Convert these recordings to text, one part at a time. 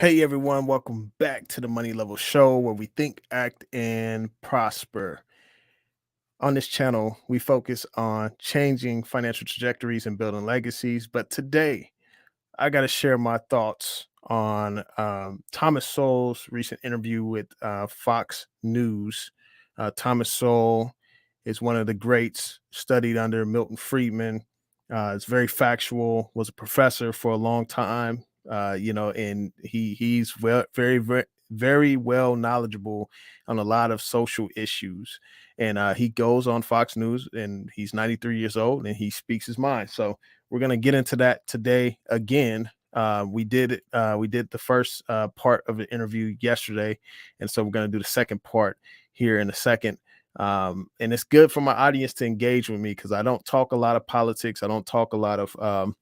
Hey everyone, welcome back to the Money Level Show where we think, act, and prosper. On this channel, we focus on changing financial trajectories and building legacies. But today, I got to share my thoughts on Thomas Sowell's recent interview with Fox News. Thomas Sowell is one of the greats, studied under Milton Friedman. It's very factual, was a professor for a long time, and he's very well knowledgeable on a lot of social issues. And he goes on Fox News, and he's 93 years old, and he speaks his mind. So we're gonna get into that today again. We did it. We did the first part of the interview yesterday, and so we're gonna do the second part here in a second. And it's good for my audience to engage with me because I don't talk a lot of politics. I don't talk a lot of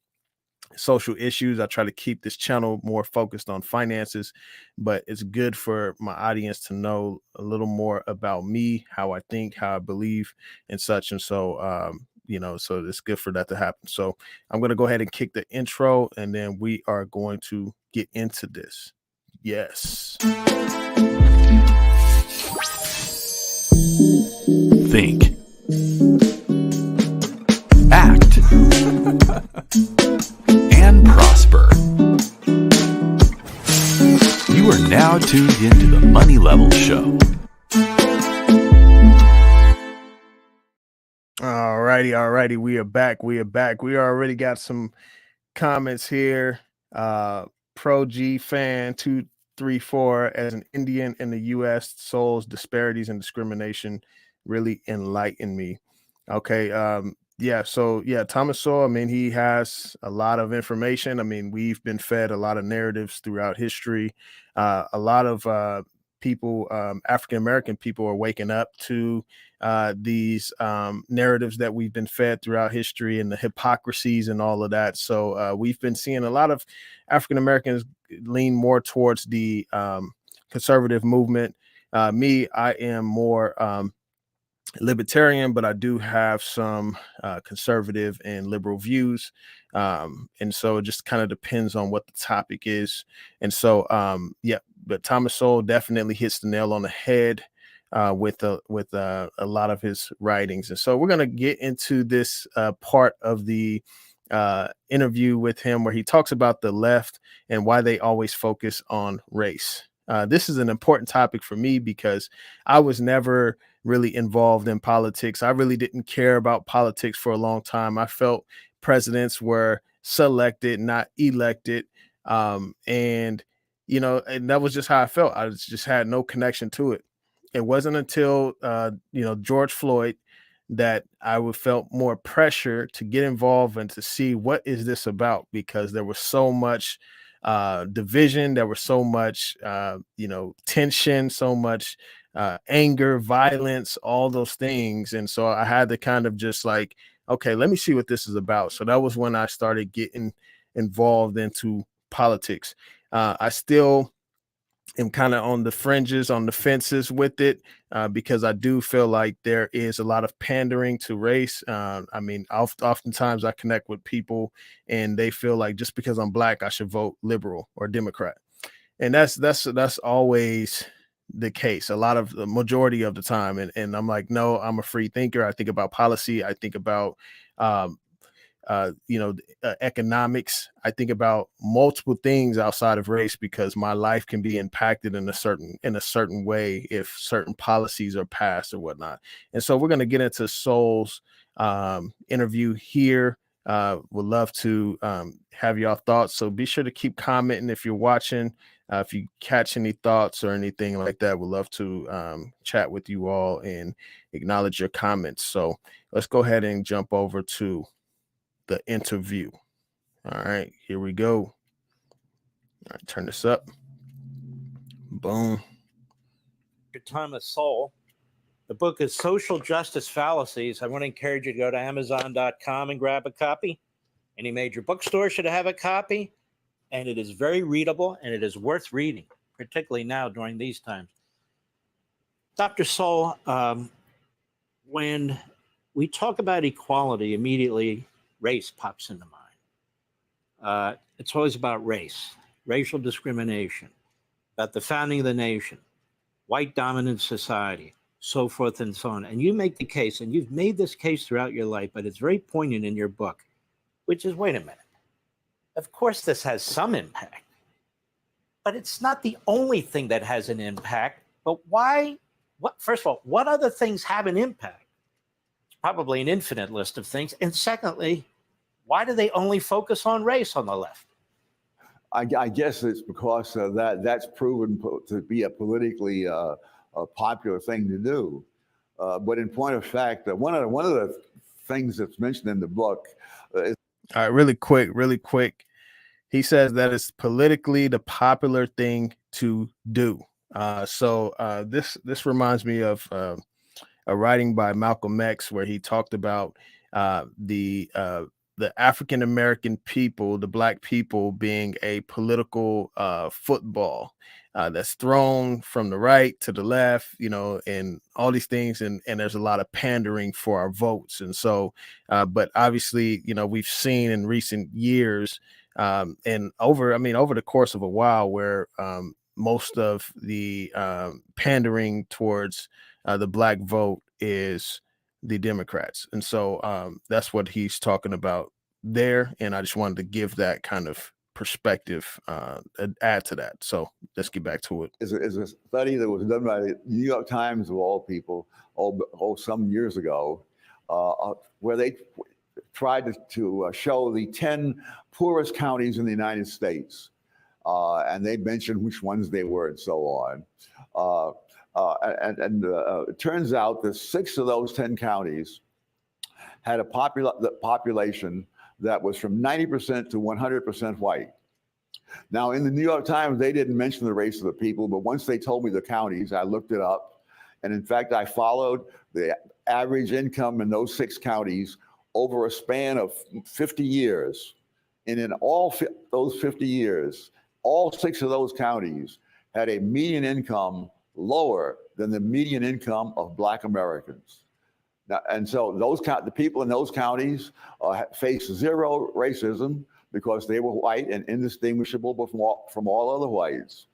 social issues. I try to keep this channel more focused on finances, but it's good for my audience to know a little more about me, how I think, how I believe, and such. And so, so it's good for that to happen. So I'm going to go ahead and kick the intro, and then we are going to get into this. Yes. Think. Act. And prosper. You are now tuned into the Money Level Show. Alrighty. We are back. We already got some comments here. Pro G fan 234, as an Indian in the U.S., Sowell's disparities and discrimination really enlightened me. Okay. Thomas Sowell, I mean, he has a lot of information. I mean, we've been fed a lot of narratives throughout history. A lot of people, African American people, are waking up to these narratives that we've been fed throughout history and the hypocrisies and all of that. So we've been seeing a lot of African Americans lean more towards the conservative movement. I am more libertarian, but I do have some conservative and liberal views. And so it just kind of depends on what the topic is. And so, but Thomas Sowell definitely hits the nail on the head with a lot of his writings. And so we're going to get into this part of the interview with him where he talks about the left and why they always focus on race. This is an important topic for me because I was never really involved in politics. I really didn't care about politics for a long time. I felt presidents were selected, not elected. And that was just how I felt. I just had no connection to it. It wasn't until George Floyd that I would felt more pressure to get involved and to see what is this about, because there was so much division, there was so much tension, so much anger, violence, all those things. And so I had to kind of just like, okay, let me see what this is about. So that was when I started getting involved into politics. I still am kind of on the fringes, on the fences with it, because I do feel like there is a lot of pandering to race. I mean, oftentimes I connect with people and they feel like just because I'm Black, I should vote liberal or Democrat. And that's always the case, a lot of the majority of the time. And I'm like, no, I'm a free thinker. I think about policy. I think about, economics. I think about multiple things outside of race because my life can be impacted in a certain way if certain policies are passed or whatnot. And so we're going to get into Sowell's interview here. Would love to have y'all thoughts. So be sure to keep commenting if you're watching. If you catch any thoughts or anything like that, we'd love to chat with you all and acknowledge your comments. So let's go ahead and jump over to the interview. All right, here we go. All right, turn this up. Boom. Thomas Sowell. The book is Social Justice Fallacies. I want to encourage you to go to Amazon.com and grab a copy. Any major bookstore should have a copy. And it is very readable, and it is worth reading, particularly now during these times. Dr. Sowell, when we talk about equality, immediately race pops into mind. It's always about race. racial discrimination, about the founding of the nation, white dominant society, so forth and so on. And you make the case, and you've made this case throughout your life, but it's very poignant in your book, which is, wait a minute. Of course, this has some impact, but it's not the only thing that has an impact. But why? First of all, what other things have an impact? It's probably an infinite list of things. And secondly, why do they only focus on race on the left? I guess it's because that's proven to be a politically a popular thing to do. But in point of fact, one of the things that's mentioned in the book is. All right, really quick. He says that it's politically the popular thing to do. This reminds me of a writing by Malcolm X where he talked about the African American people, the black people, being a political football that's thrown from the right to the left, and all these things. And there's a lot of pandering for our votes. And so, but obviously, we've seen in recent years and over the course of a while where most of the pandering towards the black vote is the Democrats. And so that's what he's talking about there. And I just wanted to give that kind of perspective, add to that. So let's get back to it. Is a study that was done by the New York Times, of all people, some years ago, where they tried to show the 10 poorest counties in the United States. And they mentioned which ones they were and so on. It turns out that 6 of those 10 counties had a population that was from 90% to 100% white. Now, in the New York Times, they didn't mention the race of the people, but once they told me the counties, I looked it up. And in fact, I followed the average income in those 6 counties over a span of 50 years. And in all those 50 years, all 6 of those counties had a median income lower than the median income of Black Americans. Now, and so the people in those counties face zero racism because they were white and indistinguishable from all other whites.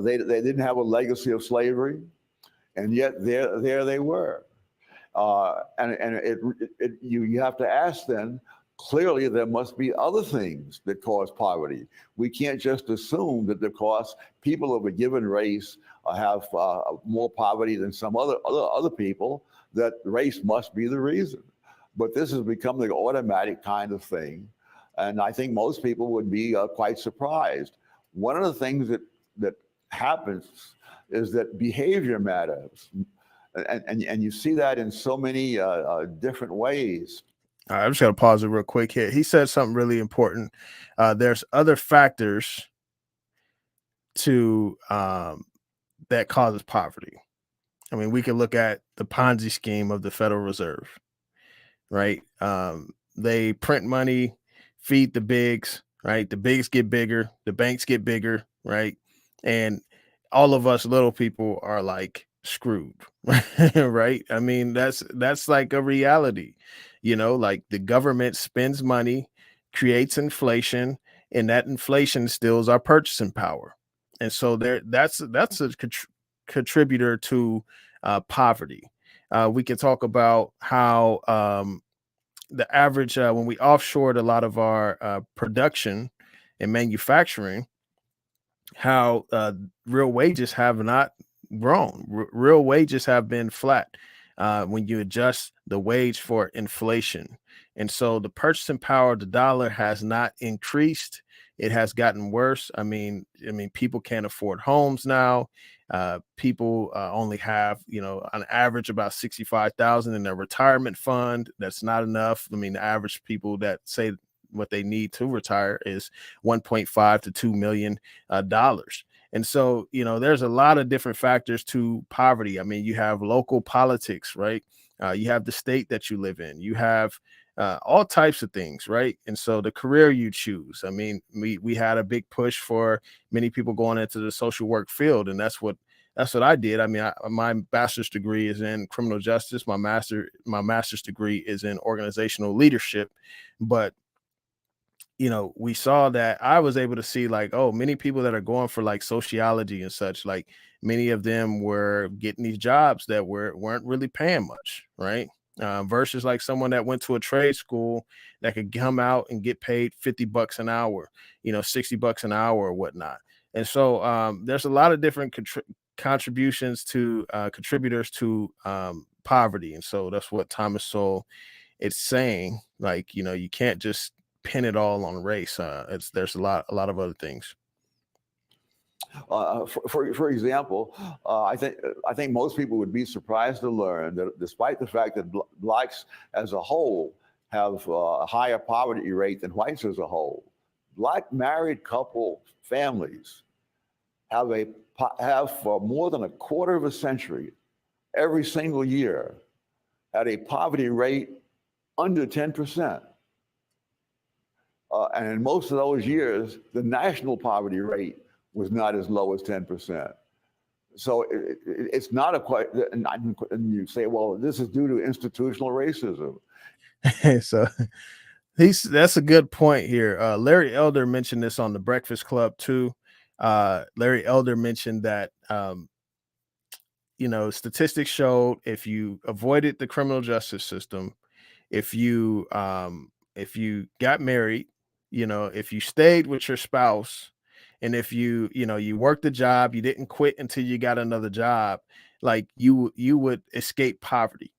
They didn't have a legacy of slavery, and yet there they were. You have to ask then, clearly there must be other things that cause poverty. We can't just assume that because people of a given race have more poverty than some other people, that race must be the reason. But this has become the automatic kind of thing. And I think most people would be quite surprised. One of the things that happens is that behavior matters. And you see that in so many different ways. All right, I'm just going to pause it real quick here. He said something really important. There's other factors to that causes poverty. I mean, we can look at the Ponzi scheme of the Federal Reserve, right? They print money, feed the bigs, right? The bigs get bigger, the banks get bigger, right? And all of us little people are like screwed, right? I mean, that's like a reality, like the government spends money, creates inflation, and that inflation steals our purchasing power. And so that's a contributor to poverty. We can talk about how the average, when we offshored a lot of our production and manufacturing, how real wages have not grown. Real wages have been flat when you adjust the wage for inflation. And so the purchasing power of the dollar has not increased. It has gotten worse. I mean, people can't afford homes now. People only have, on average about 65,000 in their retirement fund. That's not enough. I mean, the average people that say what they need to retire is 1.5 to $2 million. And so, there's a lot of different factors to poverty. I mean, you have local politics, right? You have the state that you live in. You have all types of things, right? And so the career you choose. I mean, we had a big push for many people going into the social work field, and that's what I did. I mean, my bachelor's degree is in criminal justice. My master's degree is in organizational leadership, but we saw that I was able to see like, oh, many people that are going for like sociology and such, like many of them were getting these jobs that weren't really paying much, right? Versus like someone that went to a trade school that could come out and get paid $50 an hour, $60 an hour or whatnot. And so there's a lot of different contributions to contributors to poverty. And so that's what Thomas Sowell it's saying, like, you can't just pin it all on race. There's a lot of other things. For example, I think most people would be surprised to learn that despite the fact that blacks as a whole have a higher poverty rate than whites as a whole, black married couple families have for more than a quarter of a century, every single year, had a poverty rate under 10%. And in most of those years, the national poverty rate was not as low as 10%. So it's not a quite, and you say, well, this is due to institutional racism. So that's a good point here. Larry Elder mentioned this on the Breakfast Club too. Larry Elder mentioned that statistics showed if you avoided the criminal justice system, if you got married, if you stayed with your spouse, and if you worked a job, you didn't quit until you got another job, like you would escape poverty,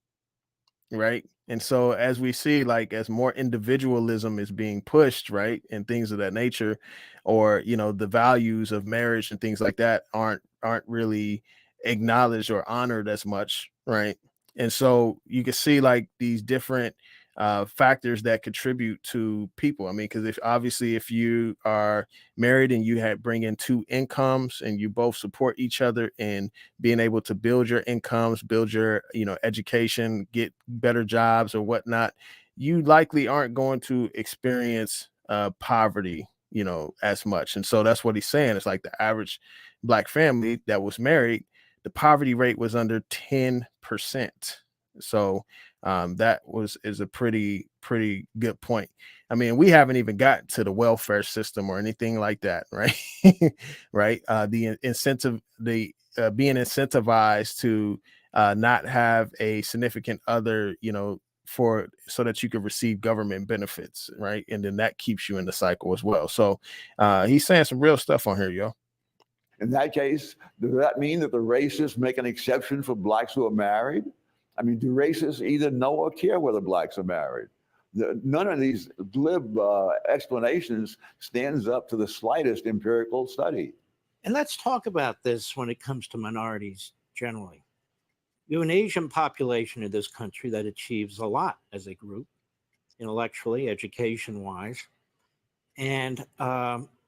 right? And so as we see, like as more individualism is being pushed, right, and things of that nature, or the values of marriage and things like that aren't really acknowledged or honored as much, right? And so you can see like these different factors that contribute to people. I mean, because if you are married and you bring in two incomes and you both support each other in being able to build your incomes, build your education, get better jobs or whatnot, you likely aren't going to experience poverty as much. And so that's what he's saying. It's like the average black family that was married, the poverty rate was under 10%. So that is a pretty good point. I mean, we haven't even got to the welfare system or anything like that, right? Right. The incentive, being incentivized to not have a significant other, so that you can receive government benefits, right? And then that keeps you in the cycle as well. So he's saying some real stuff on here, yo. In that case, does that mean that the racists make an exception for blacks who are married? I mean, do racists either know or care whether blacks are married? None of these glib explanations stands up to the slightest empirical study. And let's talk about this when it comes to minorities generally. You have an Asian population in this country that achieves a lot as a group, intellectually, education-wise, and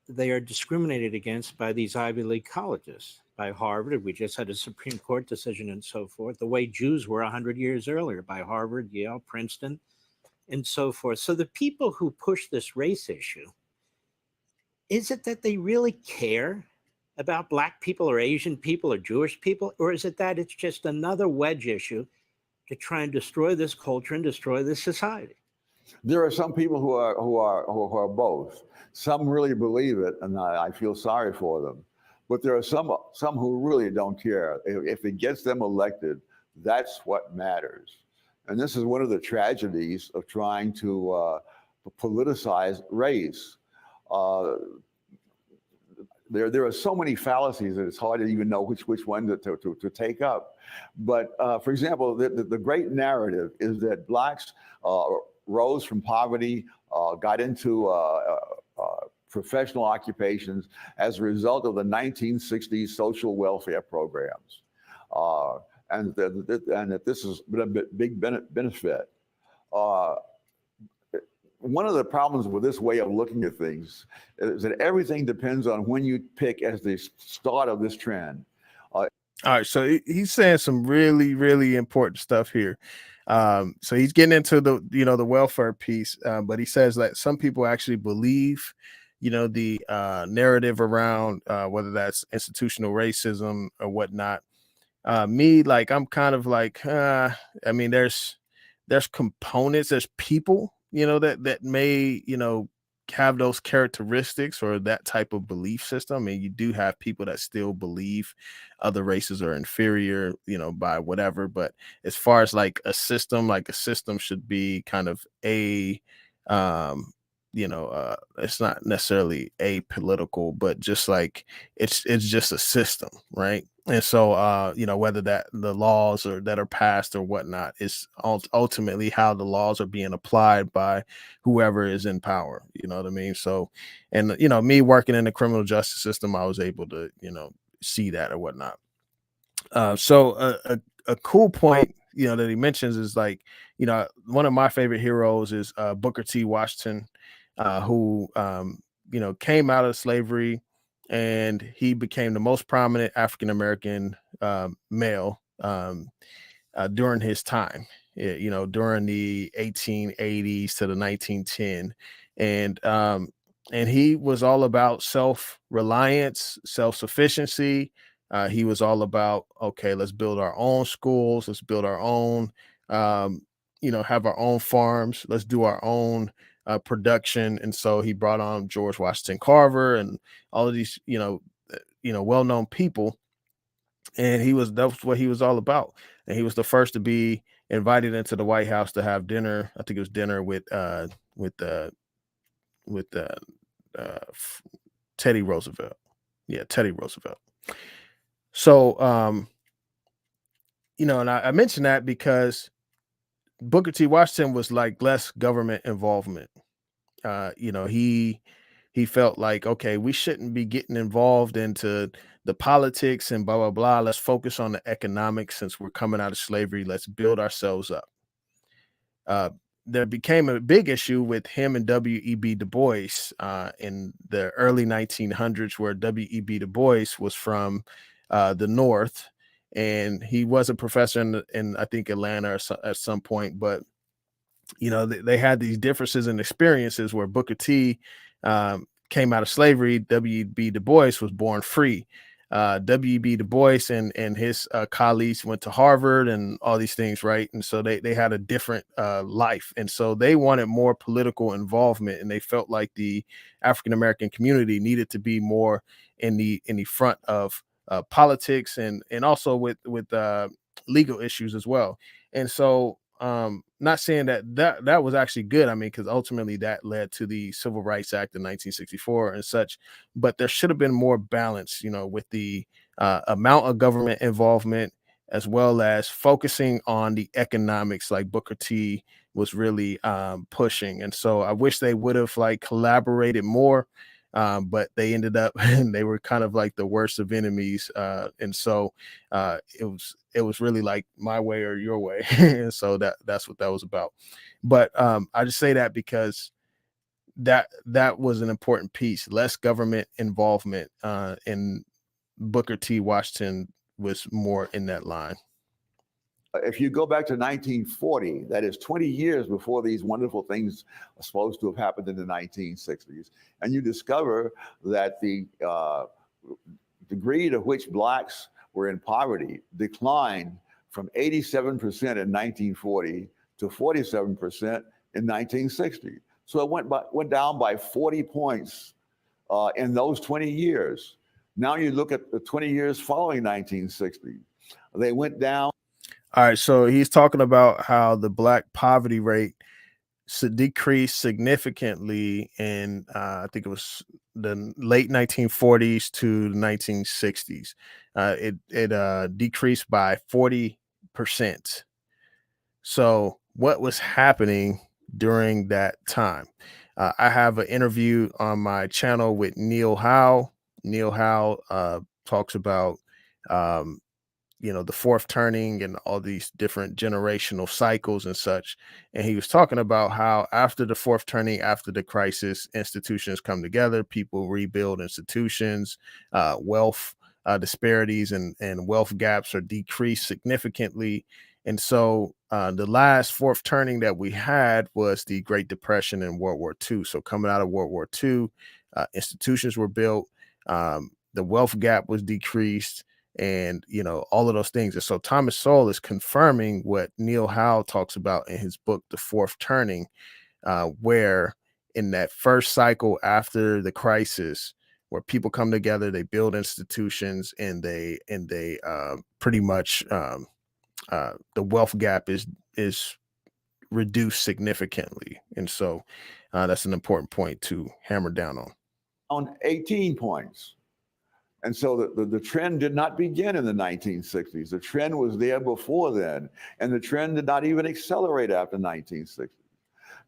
they are discriminated against by these Ivy League colleges, by Harvard. We just had a Supreme Court decision and so forth, the way Jews were 100 years earlier, by Harvard, Yale, Princeton, and so forth. So the people who push this race issue, is it that they really care about Black people or Asian people or Jewish people? Or is it that it's just another wedge issue to try and destroy this culture and destroy this society? There are some people who are both. Some really believe it, and I feel sorry for them. But there are some who really don't care. If it gets them elected, that's what matters. And this is one of the tragedies of trying to politicize race. There are so many fallacies that it's hard to even know which one to take up. But for example, the great narrative is that blacks rose from poverty, got into professional occupations as a result of the 1960s social welfare programs. And that this has been a big benefit. One of the problems with this way of looking at things is that everything depends on when you pick as the start of this trend. All right, so he's saying some really, really important stuff here. So he's getting into the welfare piece, but he says that some people actually believe, the narrative around whether that's institutional racism or whatnot. Me, like I'm kind of like, I mean, there's components, there's people, that may, have those characteristics or that type of belief system, and you do have people that still believe other races are inferior, by whatever. But as far as like a system should be kind of um it's not necessarily apolitical, but just like it's just a system, right? And so whether that the laws or that are passed or whatnot is ultimately how the laws are being applied by whoever is in power. You know what I mean? So, and me working in the criminal justice system, I was able to see that or whatnot. So a cool point that he mentions is like one of my favorite heroes is Booker T. Washington, who came out of slavery, and he became the most prominent African American male during his time. During the 1880s to the 1910, and he was all about self-reliance, self-sufficiency. He was all about, okay, let's build our own schools, let's build our own, have our own farms, let's do our own production. And so he brought on George Washington Carver and all of these, well-known people, and that's what he was all about. And he was the first to be invited into the White House to have dinner. I think it was dinner with Teddy Roosevelt. Yeah, Teddy Roosevelt. So and I mentioned that because Booker T. Washington was like less government involvement. He felt like, okay, we shouldn't be getting involved into the politics and blah blah blah. Let's focus on the economics since we're coming out of slavery. Let's build ourselves up. There became a big issue with him and W.E.B. Du Bois in the early 1900s, where W.E.B. Du Bois was from the North, and he was a professor in I think Atlanta at some point. But they had these differences in experiences where Booker T came out of slavery. W.E.B. Du Bois was born free. W.E.B. Du Bois and his colleagues went to Harvard and all these things, right? And so they had a different life, and so they wanted more political involvement, and they felt like the African American community needed to be more in the front of politics and also with legal issues as well. And so not saying that was actually good. I mean, because ultimately that led to the Civil Rights Act in 1964 and such. But there should have been more balance, with the amount of government involvement, as well as focusing on the economics, like Booker T was really pushing. And so I wish they would have like collaborated more. But they ended up and they were kind of like the worst of enemies. And so it was really like my way or your way. And so that's what that was about. But I just say that because that was an important piece. Less government involvement, and Booker T. Washington was more in that line. If you go back to 1940, that is 20 years before these wonderful things are supposed to have happened in the 1960s, and you discover that the degree to which blacks were in poverty declined from 87% in 1940 to 47% in 1960. So it went down by 40 points in those 20 years. Now you look at the 20 years following 1960, they went down. All right, so he's talking about how the black poverty rate decreased significantly in I think it was the late 1940s to the 1960s. It decreased by 40%. So what was happening during that time? I have an interview on my channel with Neil Howe. Neil Howe talks about the fourth turning and all these different generational cycles and such. And he was talking about how after the fourth turning, after the crisis, institutions come together, people rebuild institutions, wealth disparities and wealth gaps are decreased significantly. And so the last fourth turning that we had was the Great Depression and World War II. So coming out of World War II, institutions were built, the wealth gap was decreased, and all of those things. And so Thomas Sowell is confirming what Neil Howe talks about in his book The Fourth Turning, where in that first cycle after the crisis, where people come together, they build institutions, and they pretty much the wealth gap is reduced significantly. And so that's an important point to hammer down on 18 points. And so the trend did not begin in the 1960s. The trend was there before then, and the trend did not even accelerate after 1960.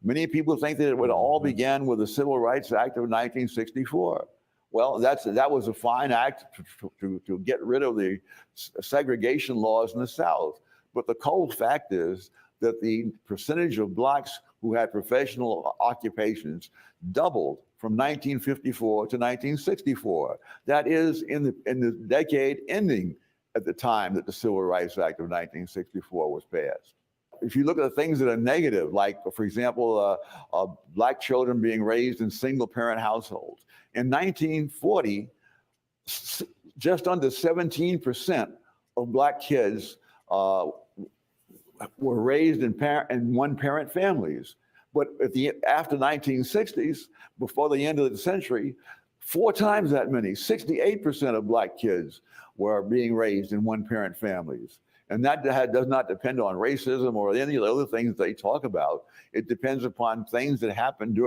Many people think that it would all began with the Civil Rights Act of 1964. Well, that was a fine act to get rid of the segregation laws in the South. But the cold fact is that the percentage of blacks who had professional occupations doubled from 1954 to 1964. That is in the decade ending at the time that the Civil Rights Act of 1964 was passed. If you look at the things that are negative, like, for example, black children being raised in single-parent households. In 1940, just under 17% of black kids were raised in one-parent families. But after 1960s, before the end of the century, 4 times that many, 68% of black kids were being raised in one-parent families. And that does not depend on racism or any of the other things they talk about. It depends upon things that happened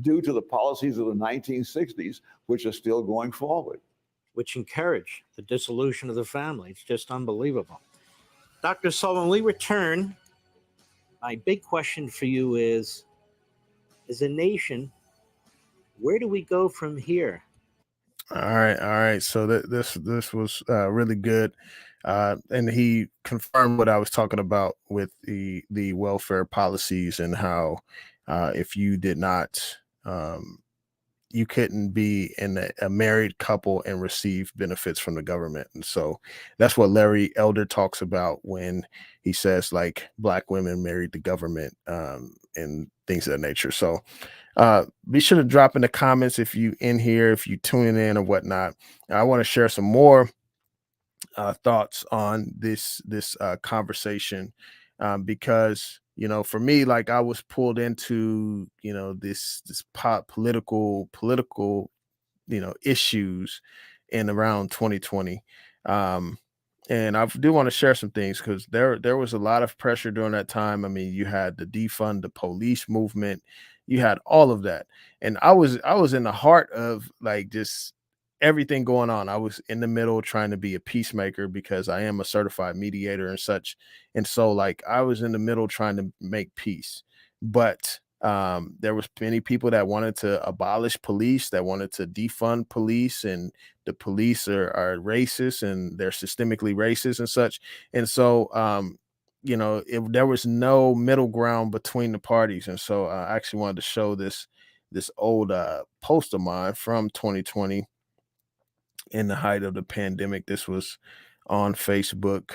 due to the policies of the 1960s, which are still going forward. Which encourage the dissolution of the family. It's just unbelievable. Dr. Sowell, when we return, my big question for you is, as a nation, where do we go from here? All right. So this was really good, and he confirmed what I was talking about with the welfare policies and how if you did not, you couldn't be in a married couple and receive benefits from the government. And so that's what Larry Elder talks about when he says like black women married the government and things of that nature. So be sure to drop in the comments if you in here, if you tuning in or whatnot. I want to share some more thoughts on this conversation because for me, like I was pulled into this political issues in around 2020. And I do want to share some things because there was a lot of pressure during that time. I mean, you had the defund the police movement, you had all of that, and I was in the heart of like just everything going on. I was in the middle trying to be a peacemaker because I am a certified mediator and such, and so like I was in the middle trying to make peace, but there was many people that wanted to abolish police, that wanted to defund police, and the police are racist and they're systemically racist and such. And so, there was no middle ground between the parties. And so I actually wanted to show this old post of mine from 2020 in the height of the pandemic. This was on Facebook.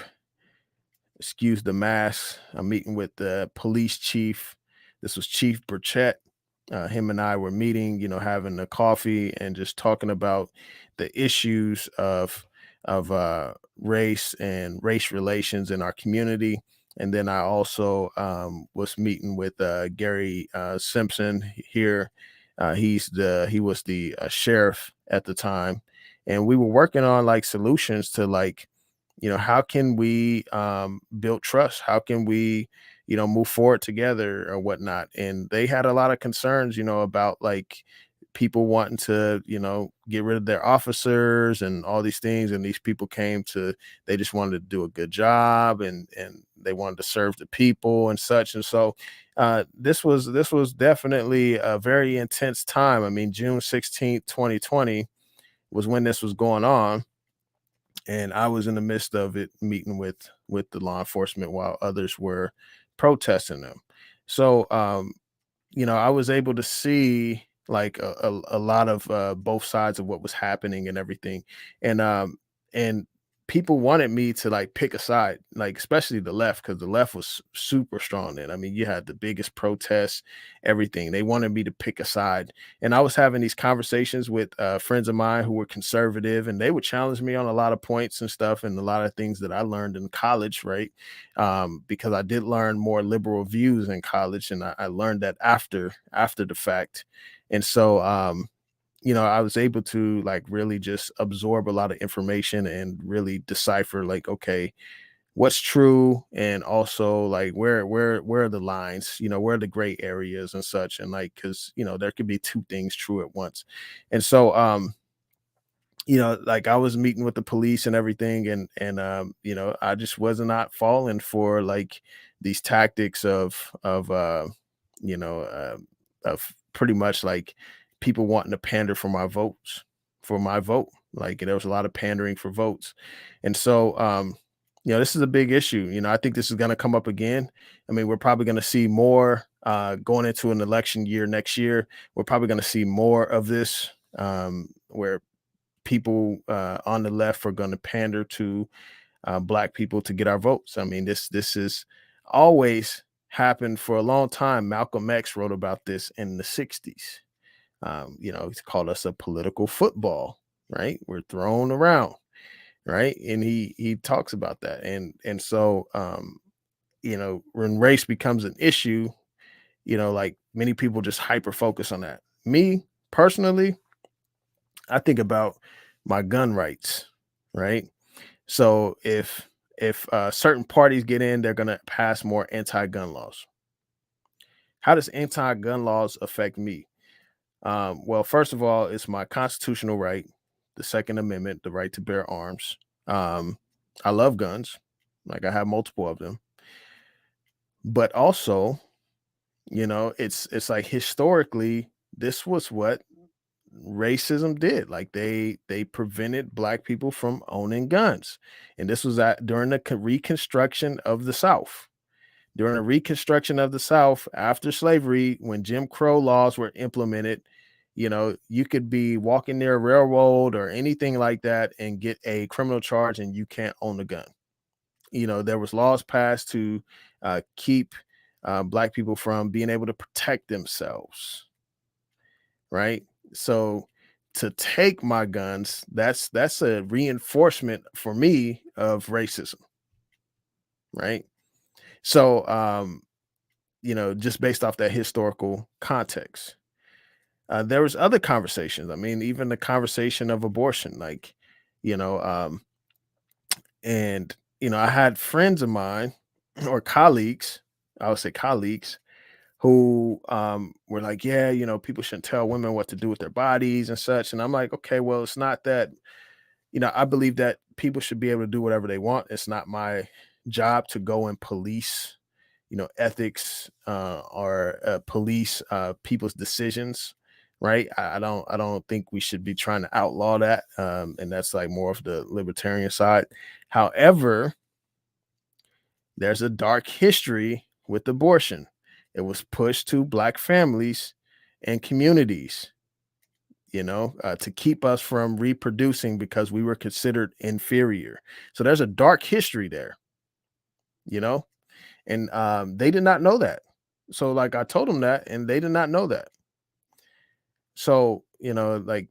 Excuse the mask. I'm meeting with the police chief. This was Chief Burchett. Him and I were meeting, having a coffee and just talking about the issues of race and race relations in our community. And then I also was meeting with Gary Simpson here. He was the sheriff at the time, and we were working on like solutions to like, how can we build trust? How can we move forward together or whatnot? And they had a lot of concerns, about like people wanting to, get rid of their officers and all these things. And these people they just wanted to do a good job and they wanted to serve the people and such. And so this was definitely a very intense time. I mean, June 16th, 2020 was when this was going on. And I was in the midst of it, meeting with the law enforcement while others were protesting them. So, I was able to see like a lot of both sides of what was happening and everything. And people wanted me to like pick a side, like especially the left, because the left was super strong then. I mean, you had the biggest protests, everything. They wanted me to pick a side. And I was having these conversations with friends of mine who were conservative, and they would challenge me on a lot of points and stuff, and a lot of things that I learned in college, right? Because I did learn more liberal views in college, and I learned that after the fact. And so I was able to like really just absorb a lot of information and really decipher like, okay, what's true, and also like where are the lines, where are the gray areas and such, and like because there could be two things true at once. And so like I was meeting with the police and everything, and I just was not falling for like these tactics you know, uh, of pretty much like people wanting to pander for my vote. Like there was a lot of pandering for votes. And so this is a big issue. I think this is going to come up again. I mean, we're probably going to see more going into an election year next year. We're probably going to see more of this, where people on the left are going to pander to black people to get our votes. I mean, this is always happened for a long time. Malcolm X wrote about this in the 60s. He's called us a political football, right? We're thrown around, right? And he talks about that. And so when race becomes an issue, like many people just hyper focus on that. Me personally, I think about my gun rights, right? So if certain parties get in, they're going to pass more anti-gun laws. How does anti-gun laws affect me? Well, first of all, it's my constitutional right, the Second Amendment, the right to bear arms. I love guns, like I have multiple of them. But also, it's like historically, this was what racism did. Like they prevented black people from owning guns, and this was during the Reconstruction of the South. During the Reconstruction of the South after slavery, when Jim Crow laws were implemented, you could be walking near a railroad or anything like that and get a criminal charge, and you can't own a gun. There was laws passed to keep black people from being able to protect themselves, right? So to take my guns, that's a reinforcement for me of racism, right? So just based off that historical context. There was other conversations. I mean, even the conversation of abortion, like, you know, um, and I had friends of mine or colleagues, I would say colleagues, who were like, yeah, people shouldn't tell women what to do with their bodies and such. And I'm like, okay, well, it's not that, I believe that people should be able to do whatever they want. It's not my job to go and police, ethics or police people's decisions. Right. I don't think we should be trying to outlaw that. And that's like more of the libertarian side. However, there's a dark history with abortion. It was pushed to black families and communities, to keep us from reproducing because we were considered inferior. So there's a dark history there, you know, and they did not know that. So like I told them that, and they did not know that. So, like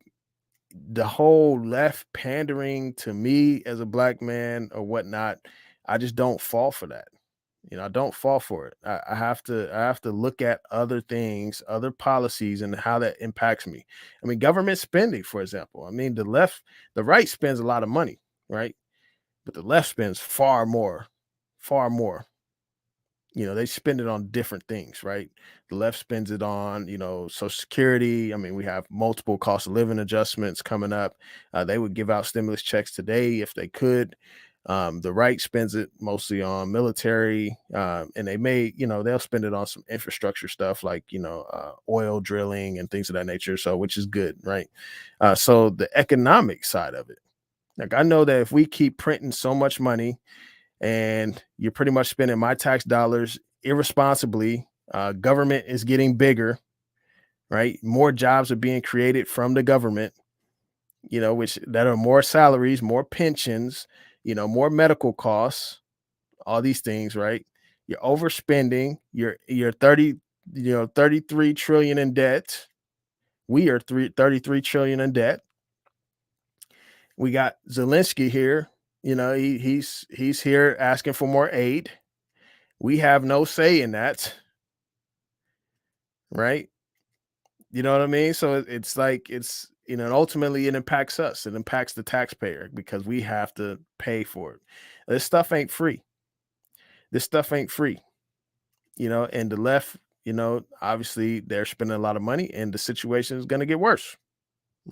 the whole left pandering to me as a black man or whatnot, I just don't fall for that. I don't fall for it. I have to look at other things, other policies, and how that impacts me. I mean, government spending, for example. I mean, the right spends a lot of money, right? But the left spends far more, far more. They spend it on different things, right? The left spends it on, Social Security. I mean, we have multiple cost of living adjustments coming up. They would give out stimulus checks today if they could. The right spends it mostly on military, and they'll spend it on some infrastructure stuff like, oil drilling and things of that nature. So, which is good, right? So the economic side of it, like I know that if we keep printing so much money and you're pretty much spending my tax dollars irresponsibly, government is getting bigger, right? More jobs are being created from the government, which that are more salaries, more pensions, more medical costs, all these things, right? You're overspending. You're 33 trillion in debt. We are 33 trillion in debt. We got Zelensky here. He's here asking for more aid. We have no say in that, right? You know what I mean? So it's like and ultimately it impacts us. It impacts the taxpayer because we have to pay for it. This stuff ain't free. This stuff ain't free. And the left, obviously they're spending a lot of money and the situation is going to get worse,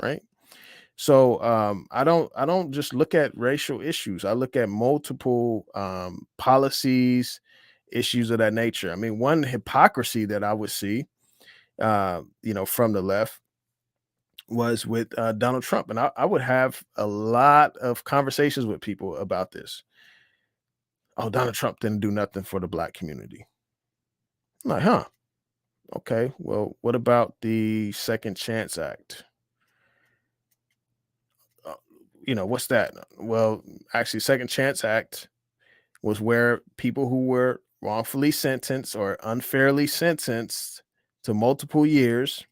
right? So I don't just look at racial issues. I look at multiple policies, issues of that nature. I mean, one hypocrisy that I would see from the left was with Donald Trump. And I would have a lot of conversations with people about this. Oh, Donald Trump didn't do nothing for the black community. I'm like, huh? Okay, well, what about the Second Chance Act? What's that? Well, actually, Second Chance Act was where people who were wrongfully sentenced or unfairly sentenced to multiple years,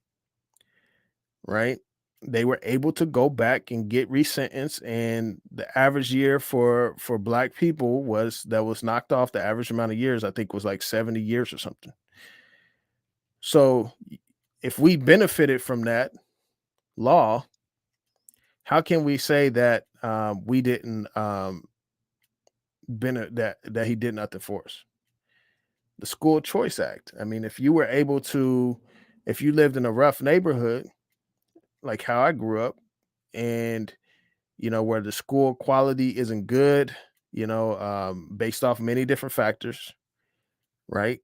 right? They were able to go back and get resentenced, and the average year for black people was knocked off. The average amount of years, I think, was like 70 years or something. So if we benefited from that law, how can we say that we didn't that he did nothing for us? The School Choice Act. I mean, if you lived in a rough neighborhood, like how I grew up, and where the school quality isn't good, based off many different factors, right?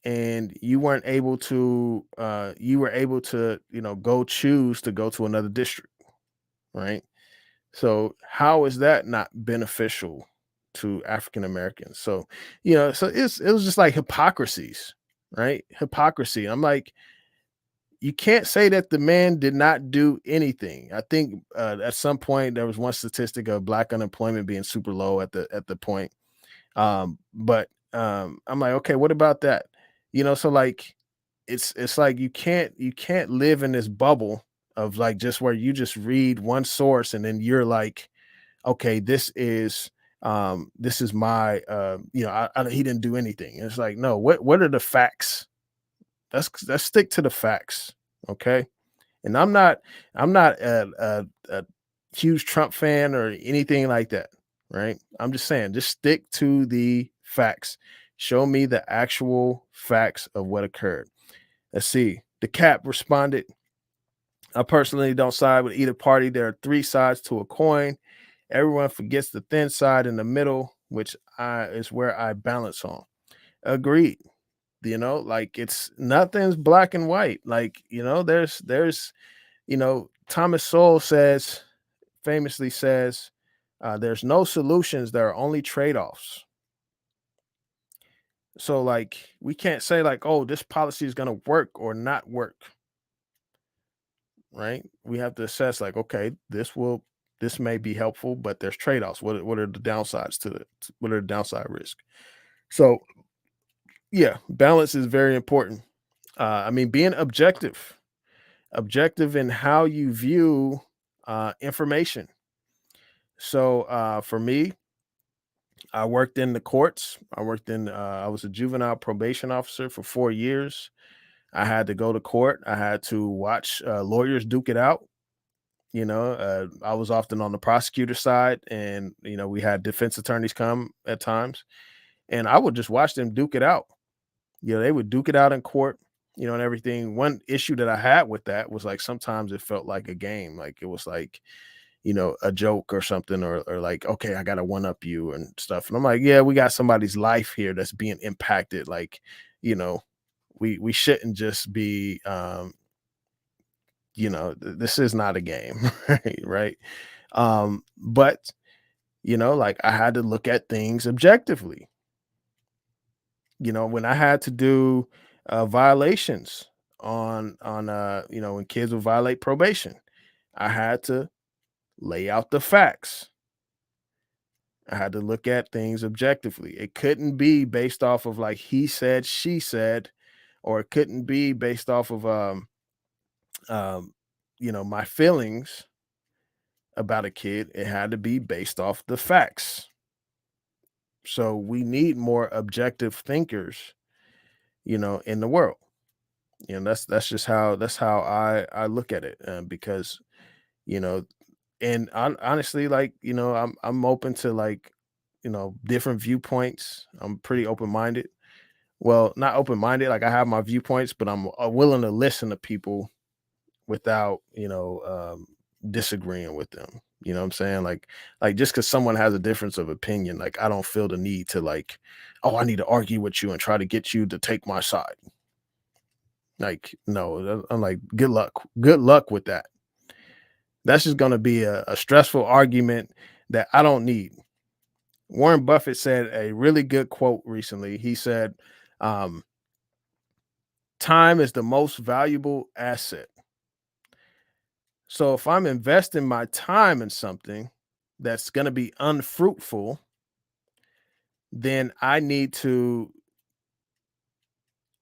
And you were able to go choose to go to another district, right? So how is that not beneficial to African Americans? So, it was just like hypocrisies, right? Hypocrisy. I'm like, you can't say that the man did not do anything. I think at some point there was one statistic of black unemployment being super low at the point. But I'm like, okay, what about that? So like it's like you can't live in this bubble of like just where you just read one source and then you're like, okay, this is my he didn't do anything. And it's like, no, what are the facts? Let's stick to the facts, okay? And I'm not a huge Trump fan or anything like that, right? I'm just saying, just stick to the facts. Show me the actual facts of what occurred. Let's see. The Cap responded, I personally don't side with either party. There are three sides to a coin. Everyone forgets the thin side in the middle, which is where I balance on. Agreed. Like it's nothing's black and white. Like, there's Thomas Sowell famously says, there's no solutions, there are only trade-offs. So like we can't say like, oh, this policy is gonna work or not work. Right? We have to assess like, okay, this may be helpful, but there's trade-offs. What are the downsides to it? What are the downside risks? So yeah, balance is very important. I mean, being objective in how you view information. So for me, I worked in the courts. I was a juvenile probation officer for 4 years. I had to go to court. I had to watch lawyers duke it out. I was often on the prosecutor side, and we had defense attorneys come at times, and I would just watch them duke it out. They would duke it out in court, and everything. One issue that I had with that was like sometimes it felt like a game, like it was like a joke or something, or like, okay, I gotta one up you and stuff. And I'm like, yeah, we got somebody's life here that's being impacted. Like, we shouldn't just be this is not a game, right? But like I had to look at things objectively. When I had to do violations on when kids would violate probation, I had to lay out the facts. I had to look at things objectively. It couldn't be based off of like he said, she said, or it couldn't be based off of um, my feelings about a kid. It had to be based off the facts. So we need more objective thinkers, in the world. That's just how I look at it, because you know, and honestly, like I'm open to like different viewpoints. I'm pretty open minded. Well, not open minded. Like I have my viewpoints, but I'm willing to listen to people without disagreeing with them. You know what I'm saying? Like just because someone has a difference of opinion, like I don't feel the need to like, oh, I need to argue with you and try to get you to take my side. Like, no, I'm like, good luck. Good luck with that. That's just gonna be a stressful argument that I don't need. Warren Buffett said a really good quote recently. He said, um, time is the most valuable asset. So if I'm investing my time in something that's going to be unfruitful, then I need to,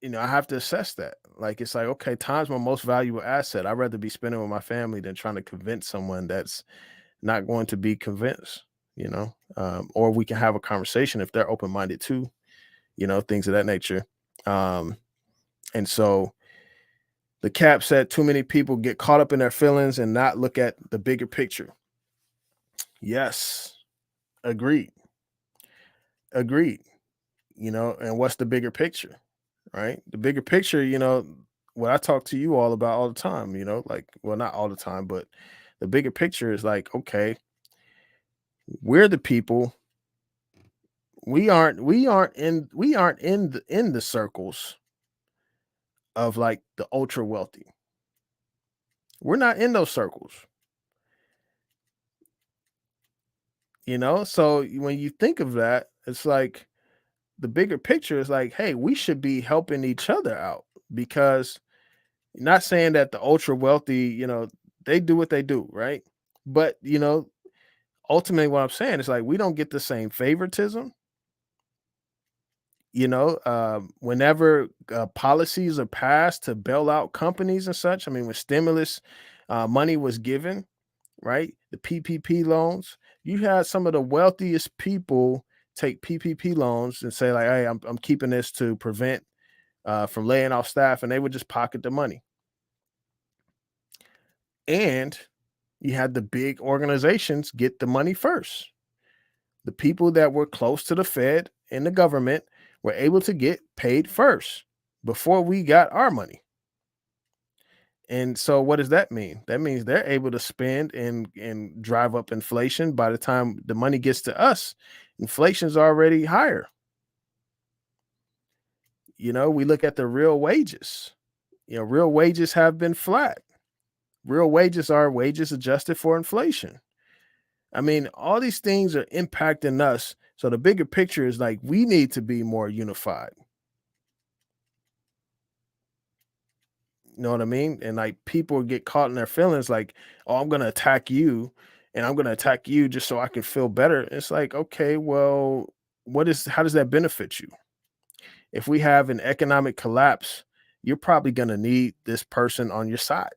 I have to assess that. Like, it's like, okay, time's my most valuable asset. I'd rather be spending with my family than trying to convince someone that's not going to be convinced, or we can have a conversation if they're open minded too, things of that nature. And so the cap said too many people get caught up in their feelings and not look at the bigger picture. Yes, agreed. Agreed. And what's the bigger picture, right? The bigger picture, what I talk to you all about all the time, like, well, not all the time, but the bigger picture is like, okay, we're the people. We aren't in the circles of like the ultra wealthy. We're not in those circles, So when you think of that, it's like the bigger picture is like, hey, we should be helping each other out because not saying that the ultra wealthy, they do what they do, right? But, ultimately what I'm saying is like we don't get the same favoritism. Whenever policies are passed to bail out companies and such, I mean, when stimulus money was given, right? The PPP loans, you had some of the wealthiest people take PPP loans and say like, hey, I'm keeping this to prevent from laying off staff, and they would just pocket the money. And you had the big organizations get the money first. The people that were close to the Fed and the government were able to get paid first before we got our money. And so what does that mean? That means they're able to spend and drive up inflation. By the time the money gets to us, inflation's already higher. We look at the real wages. Real wages have been flat. Real wages are wages adjusted for inflation. I mean, all these things are impacting us. So the bigger picture is like we need to be more unified. You know what I mean? And like people get caught in their feelings like, oh, I'm going to attack you and I'm going to attack you just so I can feel better. It's like, okay, well, how does that benefit you? If we have an economic collapse, you're probably going to need this person on your side.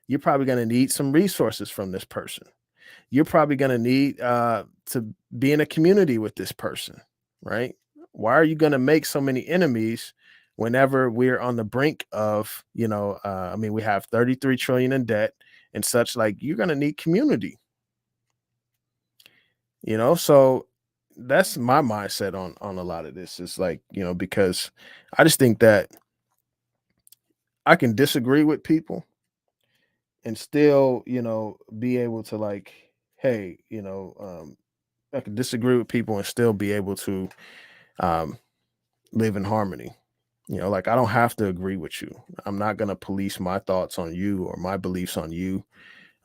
You're probably going to need some resources from this person. You're probably going to need to be in a community with this person, right? Why are you going to make so many enemies whenever we're on the brink of, I mean, we have 33 trillion in debt and such, like you're going to need community, so that's my mindset on a lot of this. It's like, because I just think that I can disagree with people and still, be able to like, hey, I can disagree with people and still be able to um, live in harmony. Like I don't have to agree with you. I'm not going to police my thoughts on you or my beliefs on you.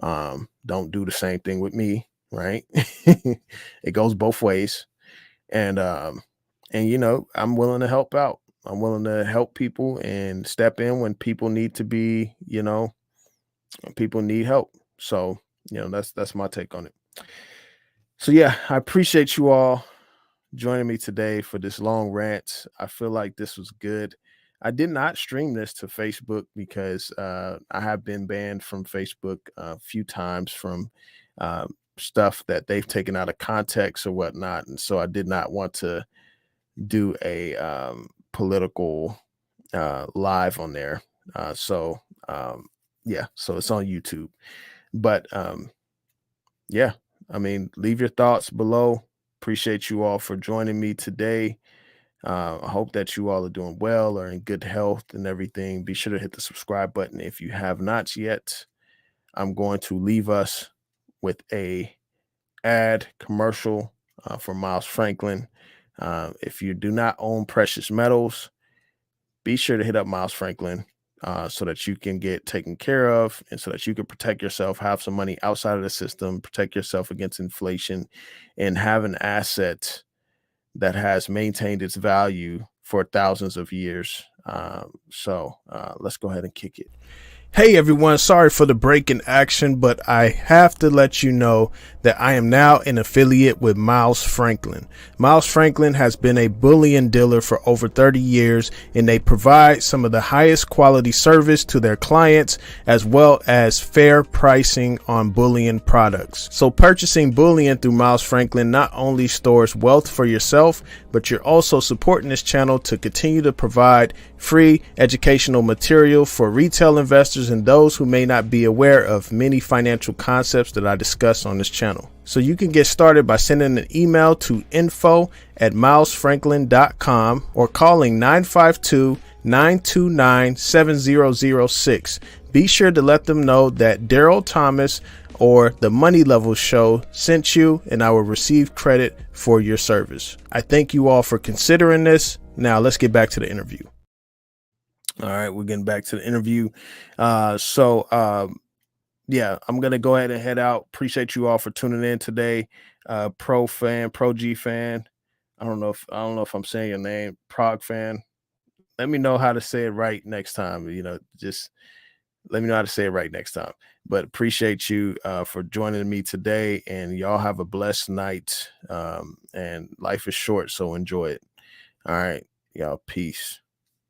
Don't do the same thing with me, right? It goes both ways. And I'm willing to help out. I'm willing to help people and step in when people need to be, when people need help. So, that's my take on it. So yeah, I appreciate you all joining me today for this long rant. I feel like this was good. I did not stream this to Facebook because I have been banned from Facebook a few times from stuff that they've taken out of context or whatnot. And so I did not want to do a political live on there. Yeah, so it's on YouTube. But yeah, I mean, leave your thoughts below. Appreciate you all for joining me today. I hope that you all are doing well or in good health and everything. Be sure to hit the subscribe button if you have not yet. I'm going to leave us with a ad commercial for Miles Franklin. If you do not own precious metals, be sure to hit up Miles Franklin so that you can get taken care of and so that you can protect yourself, have some money outside of the system, protect yourself against inflation, and have an asset that has maintained its value for thousands of years. Let's go ahead and kick it. Hey everyone, sorry for the break in action, but I have to let you know that I am now an affiliate with Miles Franklin. Miles Franklin has been a bullion dealer for over 30 years, and they provide some of the highest quality service to their clients as well as fair pricing on bullion products. So purchasing bullion through Miles Franklin not only stores wealth for yourself, but you're also supporting this channel to continue to provide free educational material for retail investors and those who may not be aware of many financial concepts that I discuss on this channel. So you can get started by sending an email to info@milesfranklin.com or calling 952-929-7006. Be sure to let them know that Daryl Thomas or the Money Level Show sent you, and I will receive credit for your service. I thank you all for considering this. Now let's get back to the interview. All right, we're getting back to the interview. Yeah, I'm gonna go ahead and head out. Appreciate you all for tuning in today. Pro G fan. I don't know if I'm saying your name, Prog fan. Let me know how to say it right next time. Just let me know how to say it right next time. But appreciate you for joining me today, and y'all have a blessed night. And life is short, so enjoy it. All right, y'all. Peace.